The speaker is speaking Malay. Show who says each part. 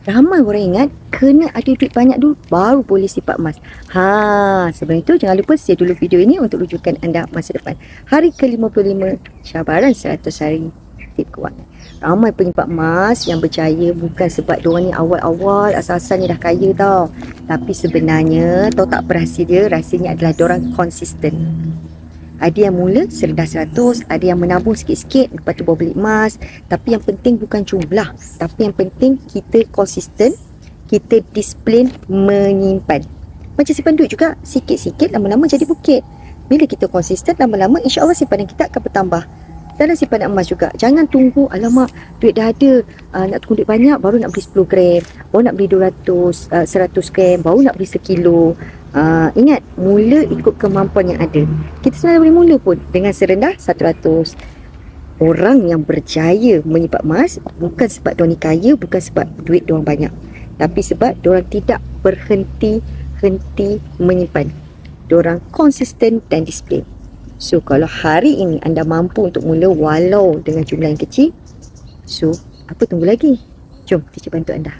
Speaker 1: Ramai orang ingat kena ada duit banyak dulu baru boleh simpan emas. Sebelum itu jangan lupa share dulu video ini untuk rujukan anda masa depan. Hari ke-55 cabaran 100 hari tip kewangan. Ramai penyimpan emas yang berjaya bukan sebab diorang ni awal-awal asal-asalnya dah kaya tau. Tapi sebenarnya tahu tak berhasil dia? Rahsianya adalah diorang konsisten. Ada yang mula serendah 100, ada yang menabung sikit-sikit, lepas tu baru beli emas. Tapi yang penting bukan jumlah, tapi yang penting kita konsisten, kita disiplin menyimpan. Macam simpan duit juga, sikit-sikit lama-lama jadi bukit. Bila kita konsisten, lama-lama insya-Allah simpanan kita akan bertambah. Dalam simpanan emas juga, jangan tunggu alamak duit dah ada, nak tunggu duit banyak baru nak beli 10 gram, baru nak beli 100 gram, baru nak beli sekilo. Ingat, mula ikut kemampuan yang ada. Kita sebenarnya boleh mula pun dengan serendah 100. Orang yang berjaya menyimpan emas bukan sebab diorang ni kaya, bukan sebab duit diorang banyak, tapi sebab diorang tidak berhenti menyimpan. Diorang konsisten dan disiplin. So kalau hari ini anda mampu untuk mula walau dengan jumlah yang kecil, so apa tunggu lagi? Jom teacher bantu anda.